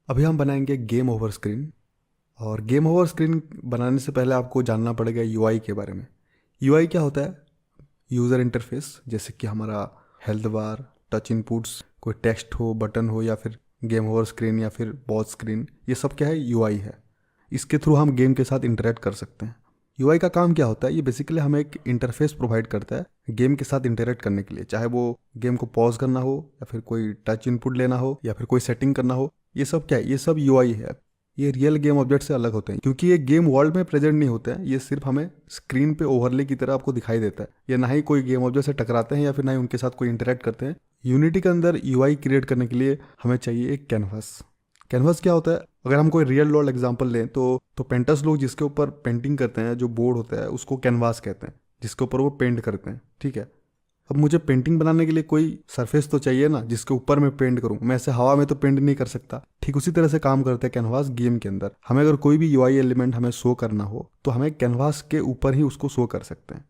अभी हम बनाएंगे गेम ओवर स्क्रीन। और गेम ओवर स्क्रीन बनाने से पहले आपको जानना पड़ेगा यूआई के बारे में। यूआई क्या होता है? यूज़र इंटरफेस, जैसे कि हमारा हेल्थ बार, टच इनपुट्स, कोई टेक्स्ट हो, बटन हो, या फिर गेम ओवर स्क्रीन या फिर बॉस स्क्रीन, ये सब क्या है? यूआई है। इसके थ्रू हम गेम के साथ इंटरेक्ट कर सकते हैं। यूआई का काम क्या होता है? ये बेसिकली हमें एक इंटरफेस प्रोवाइड करता है गेम के साथ इंटरेक्ट करने के लिए, चाहे वो गेम को पॉज करना हो, या फिर कोई टच इनपुट लेना हो, या फिर कोई सेटिंग करना हो। ये सब क्या है? ये सब यूआई है। ये रियल गेम ऑब्जेक्ट से अलग होते हैं क्योंकि ये गेम वर्ल्ड में प्रेजेंट नहीं होते हैं। ये सिर्फ हमें स्क्रीन पे ओवरले की तरह आपको दिखाई देता है। ये ना ही कोई गेम ऑब्जेक्ट से टकराते हैं या फिर ना ही उनके साथ कोई इंटरेक्ट करते हैं। यूनिटी के अंदर यूआई क्रिएट करने के लिए हमें चाहिए एक कैनवास। कैनवास क्या होता है? अगर हम कोई रियल वर्ल्ड एग्जांपल लें तो पेंटर्स लोग जिसके ऊपर पेंटिंग करते हैं, जो बोर्ड होता है, उसको कैनवास कहते हैं, जिसके ऊपर वो पेंट करते हैं। ठीक है। अब मुझे पेंटिंग बनाने के लिए कोई सरफेस तो चाहिए ना जिसके ऊपर मैं पेंट करूं। मैं ऐसे हवा में तो पेंट नहीं कर सकता। ठीक उसी तरह से काम करते हैं कैनवास गेम के अंदर। हमें अगर कोई भी यूआई एलिमेंट हमें शो करना हो तो हमें कैनवास के ऊपर ही उसको शो कर सकते हैं।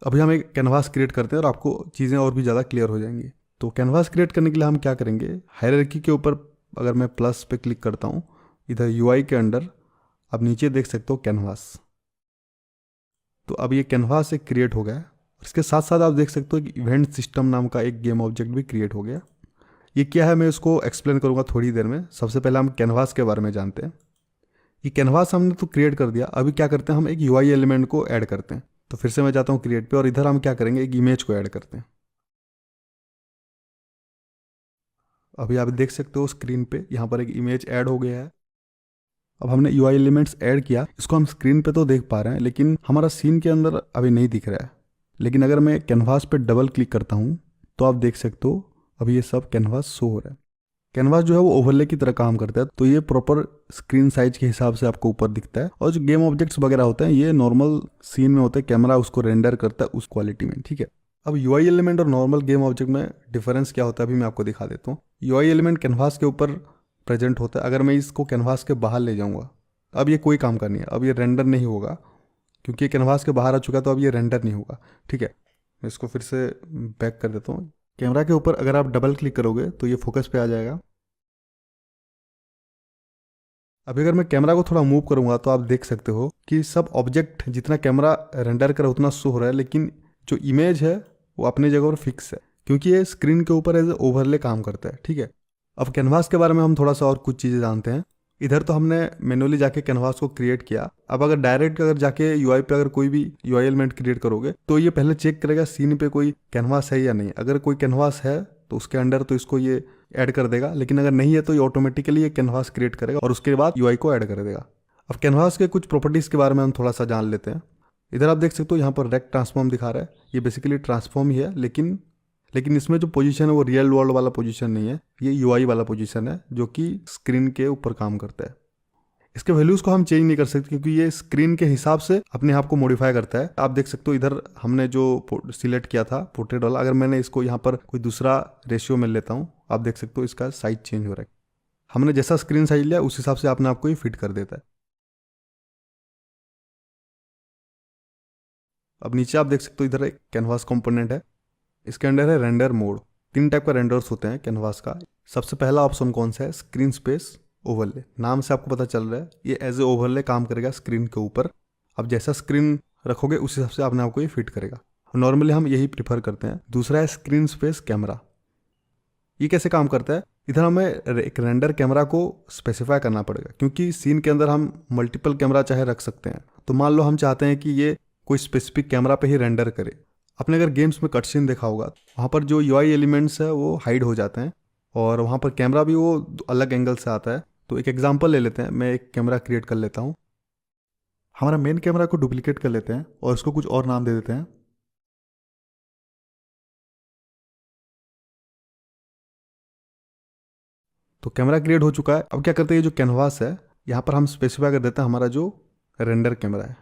अभी हम एक कैनवास क्रिएट करते हैं और आपको चीज़ें और भी ज़्यादा क्लियर हो जाएंगी। तो कैनवास क्रिएट करने के लिए हम क्या करेंगे? हायरार्की के ऊपर अगर मैं प्लस पे क्लिक करता हूँ, इधर यूआई के अंडर आप नीचे देख सकते हो कैनवास। तो अब ये कैनवास एक क्रिएट हो गया। इसके साथ साथ आप देख सकते हो कि इवेंट सिस्टम नाम का एक गेम ऑब्जेक्ट भी क्रिएट हो गया। ये क्या है मैं इसको एक्सप्लेन करूंगा थोड़ी देर में। सबसे पहले हम कैनवास के बारे में जानते हैं। ये कैनवास हमने तो क्रिएट कर दिया। अभी क्या करते हैं? हम एक यूआई एलिमेंट को ऐड करते हैं। तो फिर से मैं जाता हूँ क्रिएट पे और इधर हम क्या करेंगे? एक इमेज को ऐड करते हैं। अभी आप देख सकते हो स्क्रीन पे यहाँ पर एक इमेज ऐड हो गया है। अब हमने यूआई एलिमेंट्स ऐड किया, इसको हम स्क्रीन पे तो देख पा रहे हैं लेकिन हमारा सीन के अंदर अभी नहीं दिख रहा है। लेकिन अगर मैं कैनवास पे डबल क्लिक करता हूँ तो आप देख सकते हो अभी ये सब कैनवास शो हो रहा है। कैनवास जो है वो ओवरले की तरह काम करता है, तो ये प्रॉपर स्क्रीन साइज के हिसाब से आपको ऊपर दिखता है। और जो गेम ऑब्जेक्ट्स वगैरह होते हैं ये नॉर्मल सीन में होते हैं, कैमरा उसको रेंडर करता है उस क्वालिटी में। ठीक है। अब यूआई एलिमेंट और नॉर्मल गेम ऑब्जेक्ट में डिफरेंस क्या होता है अभी मैं आपको दिखा देता हूँ। यूआई एलिमेंट कैनवास के ऊपर प्रेजेंट होता है। अगर मैं इसको कैनवास के बाहर ले जाऊंगा, अब ये कोई काम का नहीं है। अब ये रेंडर नहीं होगा क्योंकि ये कैनवास के बाहर आ चुका है, तो अब ये रेंडर नहीं होगा। ठीक है। मैं इसको फिर से बैक कर देता हूँ। कैमरा के ऊपर अगर आप डबल क्लिक करोगे तो ये फोकस पे आ जाएगा। अभी अगर मैं कैमरा को थोड़ा मूव करूंगा तो आप देख सकते हो कि सब ऑब्जेक्ट जितना कैमरा रेंडर कर उतना शो हो रहा है, लेकिन जो इमेज है वो अपनी जगह पर फिक्स है क्योंकि ये स्क्रीन के ऊपर एज ओवरले काम करता है। ठीक है। अब कैनवास के बारे में हम थोड़ा सा और कुछ चीज़ें जानते हैं। इधर तो हमने मैनुअली जाके कैनवास को क्रिएट किया। अब अगर डायरेक्ट अगर जाके यूआई पे अगर कोई भी यूआई एलिमेंट क्रिएट करोगे तो ये पहले चेक करेगा सीन पे कोई कैनवास है या नहीं। अगर कोई कैनवास है तो उसके अंडर तो इसको ये ऐड कर देगा, लेकिन अगर नहीं है तो ये ऑटोमेटिकली ये कैनवास क्रिएट करेगा और उसके बाद यूआई को ऐड कर देगा। अब कैनवास के कुछ प्रॉपर्टीज़ के बारे में हम थोड़ा सा जान लेते हैं। इधर आप देख सकते हो यहाँ पर रेक्ट ट्रांसफॉर्म दिखा रहा है। ये बेसिकली ट्रांसफॉर्म ही है, लेकिन इसमें जो पोजीशन है वो रियल वर्ल्ड वाला पोजीशन नहीं है, ये यूआई वाला पोजीशन है जो कि स्क्रीन के ऊपर काम करता है। इसके वैल्यूज़ को हम चेंज नहीं कर सकते क्योंकि ये स्क्रीन के हिसाब से अपने आप को मॉडिफाई करता है। आप देख सकते हो इधर हमने जो सिलेक्ट किया था पोर्ट्रेट वाला, अगर मैंने इसको यहाँ पर कोई दूसरा रेशियो में लेता हूँ, आप देख सकते हो इसका साइज चेंज हो रहा है। हमने जैसा स्क्रीन साइज लिया उस हिसाब से अपने आप को ही फिट कर देता है। अब नीचे आप देख सकते हो इधर एक कैनवास कंपोनेंट है। इसके अंदर है रेंडर मोड। 3 टाइप का रेंडर्स होते हैं कैनवास का। सबसे पहला ऑप्शन कौन सा है? Screen space overlay. नाम से आपको पता चल रहा है ये एज ए ओवरले काम करेगा स्क्रीन के ऊपर। अब जैसा स्क्रीन रखोगे उस हिसाब से अपने आप को ये फिट करेगा। नॉर्मली हम यही प्रीफर करते हैं। दूसरा है स्क्रीन स्पेस कैमरा। ये कैसे काम करता है? इधर हमें एक रेंडर कैमरा को स्पेसिफाई करना पड़ेगा क्योंकि सीन के अंदर हम मल्टीपल कैमरा चाहे रख सकते हैं। तो मान लो हम चाहते हैं कि ये कोई स्पेसिफिक कैमरा पे ही रेंडर करे। आपने अगर गेम्स में कटसीन देखा होगा, वहाँ पर जो यूआई एलिमेंट्स है वो हाइड हो जाते हैं और वहाँ पर कैमरा भी वो अलग एंगल से आता है। तो एक एग्जांपल ले लेते हैं। मैं एक कैमरा क्रिएट कर लेता हूँ। हमारा मेन कैमरा को डुप्लीकेट कर लेते हैं और इसको कुछ और नाम दे देते हैं। तो कैमरा क्रिएट हो चुका है। अब क्या करते हैं, ये जो कैनवास है यहाँ पर हम स्पेसिफाई कर देते हैं हमारा जो रेंडर कैमरा है।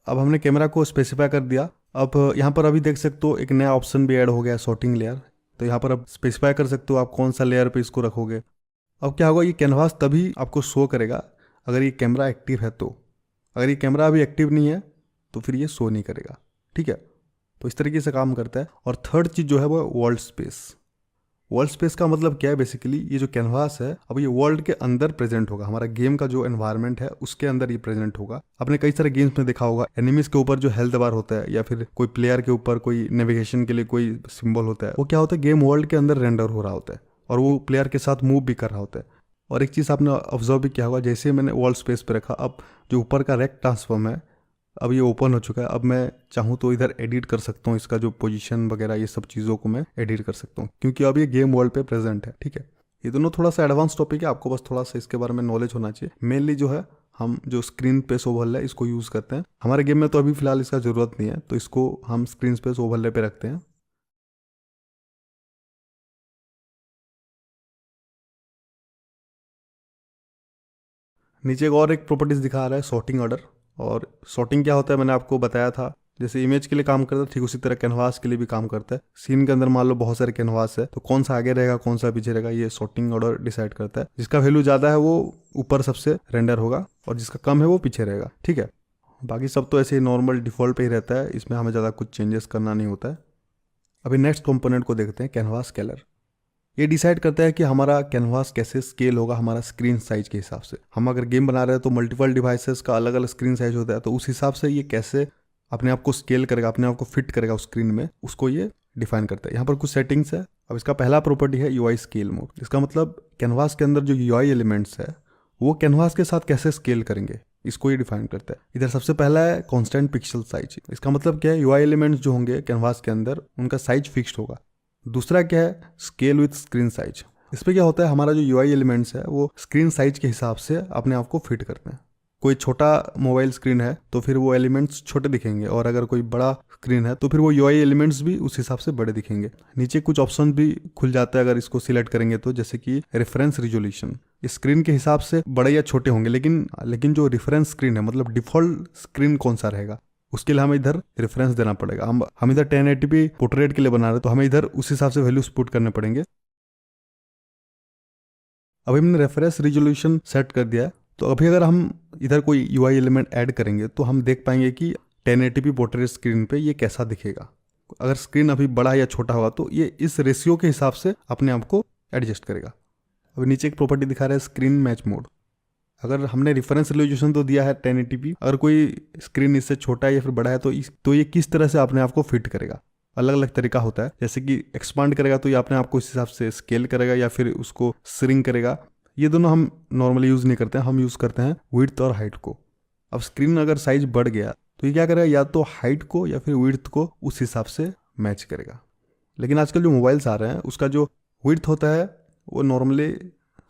अब हमने कैमरा को स्पेसिफाई कर दिया। अब यहाँ पर अभी देख सकते हो एक नया ऑप्शन भी ऐड हो गया, सॉर्टिंग लेयर। तो यहाँ पर अब स्पेसिफाई कर सकते हो आप कौन सा लेयर पे इसको रखोगे। अब क्या होगा, ये कैनवास तभी आपको शो करेगा अगर ये कैमरा एक्टिव है तो। अगर ये कैमरा अभी एक्टिव नहीं है तो फिर ये शो नहीं करेगा। ठीक है। तो इस तरीके से काम करता है। और थर्ड चीज़ जो है वो वर्ल्ड स्पेस। वर्ल्ड स्पेस का मतलब क्या है? बेसिकली ये जो कैनवास है अब ये वर्ल्ड के अंदर प्रेजेंट होगा, हमारा गेम का जो एनवायरनमेंट है उसके अंदर ये प्रेजेंट होगा। आपने कई सारे गेम्स में देखा होगा एनिमीज के ऊपर जो हेल्थ बार होता है या फिर कोई प्लेयर के ऊपर कोई नेविगेशन के लिए कोई सिंबल होता है, वो क्या होता है गेम वर्ल्ड के अंदर रेंडर हो रहा होता है और वो प्लेयर के साथ मूव भी कर रहा होता है। और एक चीज़ आपने ऑब्जर्व भी किया होगा, जैसे मैंने वर्ल्ड स्पेस पे रखा, अब जो ऊपर का रेक ट्रांसफॉर्म है अब ये ओपन हो चुका है। अब मैं चाहूँ तो इधर एडिट कर सकता हूँ, इसका जो पोजीशन वगैरह ये सब चीज़ों को मैं एडिट कर सकता हूँ क्योंकि अब ये गेम वर्ल्ड पे प्रेजेंट है। ठीक है, ये दोनों थोड़ा सा एडवांस टॉपिक है, आपको बस थोड़ा सा इसके बारे में नॉलेज होना चाहिए। मेनली जो है हम जो स्क्रीन स्पेस ओवरले है इसको यूज़ करते हैं। हमारे गेम में तो अभी फिलहाल इसका ज़रूरत नहीं है, तो इसको हम स्क्रीन स्पेस ओवरले पे रखते हैं। नीचे एक प्रॉपर्टीज़ दिखा रहा है सॉर्टिंग ऑर्डर। और सॉर्टिंग क्या होता है मैंने आपको बताया था, जैसे इमेज के लिए काम करता है ठीक उसी तरह कैनवास के लिए भी काम करता है। सीन के अंदर मान लो बहुत सारे कैनवास है, तो कौन सा आगे रहेगा कौन सा पीछे रहेगा ये सॉर्टिंग ऑर्डर डिसाइड करता है। जिसका वैल्यू ज़्यादा है वो ऊपर सबसे रेंडर होगा और जिसका कम है वो पीछे रहेगा। ठीक है, बाकी सब तो ऐसे ही नॉर्मल डिफॉल्ट पे ही रहता है, इसमें हमें ज़्यादा कुछ चेंजेस करना नहीं होता है। अभी नेक्स्ट कंपोनेंट को देखते हैं, कैनवास स्केलर। ये डिसाइड करता है कि हमारा कैनवास कैसे स्केल होगा हमारा स्क्रीन साइज के हिसाब से। हम अगर गेम बना रहे हैं तो मल्टीपल डिवाइसेस का अलग अलग स्क्रीन साइज होता है, तो उस हिसाब से ये कैसे अपने आप को स्केल करेगा, अपने आप को फिट करेगा उस स्क्रीन में, उसको ये डिफाइन करता है। यहाँ पर कुछ सेटिंग्स है। अब इसका पहला प्रॉपर्टी है यूआई स्केल मोड। इसका मतलब कैनवास के अंदर जो यूआई एलिमेंट्स है वो कैनवास के साथ कैसे स्केल करेंगे इसको ये डिफाइन करता है। इधर सबसे पहला है कांस्टेंट पिक्सल साइज। इसका मतलब क्या है, यूआई एलिमेंट्स जो होंगे कैनवास के अंदर उनका साइज फिक्स्ड होगा। दूसरा क्या है, स्केल विथ स्क्रीन साइज। इस पर क्या होता है, हमारा जो यूआई एलिमेंट्स है वो स्क्रीन साइज के हिसाब से अपने आप को फिट करते हैं। कोई छोटा मोबाइल स्क्रीन है तो फिर वो एलिमेंट्स छोटे दिखेंगे, और अगर कोई बड़ा स्क्रीन है तो फिर वो यूआई एलिमेंट्स भी उस हिसाब से बड़े दिखेंगे। नीचे कुछ ऑप्शन भी खुल जाता है अगर इसको सिलेक्ट करेंगे तो, जैसे कि रेफरेंस रिजोल्यूशन। स्क्रीन के हिसाब से बड़े या छोटे होंगे, लेकिन जो रेफरेंस स्क्रीन है मतलब डिफॉल्ट स्क्रीन कौन सा रहेगा उसके लिए हमें इधर रेफरेंस देना पड़ेगा। हम इधर 1080p पोर्ट्रेट के लिए बना रहे हैं तो हमें इधर उस हिसाब से वैल्यूज पुट करने पड़ेंगे। अभी हमने रेफरेंस रिजोल्यूशन सेट कर दिया है, तो अभी अगर हम इधर कोई यूआई एलिमेंट ऐड करेंगे तो हम देख पाएंगे कि 1080p पोर्ट्रेट स्क्रीन पे ये कैसा दिखेगा। अगर स्क्रीन अभी बड़ा या छोटा होगा तो ये इस रेशियो के हिसाब से अपने आप को एडजस्ट करेगा। अभी नीचे एक प्रॉपर्टी दिखा रहा है स्क्रीन मैच मोड। अगर हमने रेफरेंस रिजोल्यूशन तो दिया है 1080p, अगर कोई स्क्रीन इससे छोटा है या फिर बड़ा है तो ये किस तरह से अपने आप को फिट करेगा। अलग अलग तरीका होता है, जैसे कि एक्सपांड करेगा तो ये अपने आप को इस हिसाब से स्केल करेगा या फिर उसको श्रिंक करेगा। ये दोनों हम नॉर्मली यूज़ नहीं करते हैं, हम यूज़ करते हैं विड्थ और हाइट को। अब स्क्रीन अगर साइज बढ़ गया तो ये क्या करेगा, या तो हाइट को या फिर विड्थ को उस हिसाब से मैच करेगा। लेकिन आजकल जो मोबाइल्स आ रहे हैं उसका जो विड्थ होता है वो नॉर्मली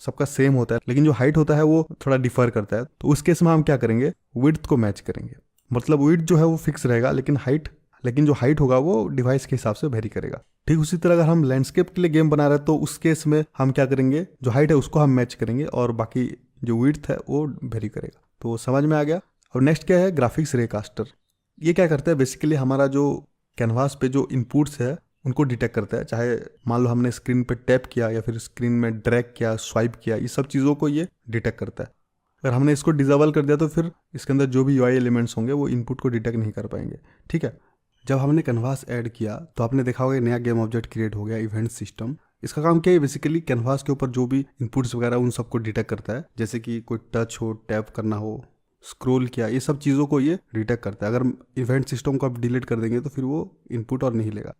सबका सेम होता है, लेकिन जो हाइट होता है वो थोड़ा डिफर करता है। तो उस केस में हम क्या करेंगे, विड्थ को मैच करेंगे। मतलब विड्थ जो है वो फिक्स रहेगा, लेकिन जो हाइट होगा वो डिवाइस के हिसाब से वेरी करेगा। ठीक उसी तरह अगर हम लैंडस्केप के लिए गेम बना रहे हैं तो उस केस में हम क्या करेंगे, जो हाइट है उसको हम मैच करेंगे और बाकी जो विड्थ है वो वेरी करेगा। तो समझ में आ गया। और नेक्स्ट क्या है, ग्राफिक्स रेकास्टर। ये क्या करता है, बेसिकली हमारा जो कैनवास पे जो इनपुट्स है उनको डिटेक्ट करता है। चाहे मान लो हमने स्क्रीन पे टैप किया या फिर स्क्रीन में ड्रैग किया, स्वाइप किया, ये सब चीज़ों को ये डिटेक्ट करता है। अगर हमने इसको डिसेबल कर दिया तो फिर इसके अंदर जो भी यूआई एलिमेंट्स होंगे वो इनपुट को डिटेक्ट नहीं कर पाएंगे। ठीक है, जब हमने कैनवास ऐड किया तो आपने देखा होगा नया गेम ऑब्जेक्ट क्रिएट हो गया, इवेंट सिस्टम। इसका काम क्या है, बेसिकली कैनवास के ऊपर जो भी इनपुट्स वगैरह उन सबको डिटेक्ट करता है, जैसे कि कोई टच हो, टैप करना हो, स्क्रॉल किया, ये सब चीज़ों को ये डिटेक्ट करता है। अगर इवेंट सिस्टम को आप डिलीट कर देंगे तो फिर वो इनपुट और नहीं लेगा।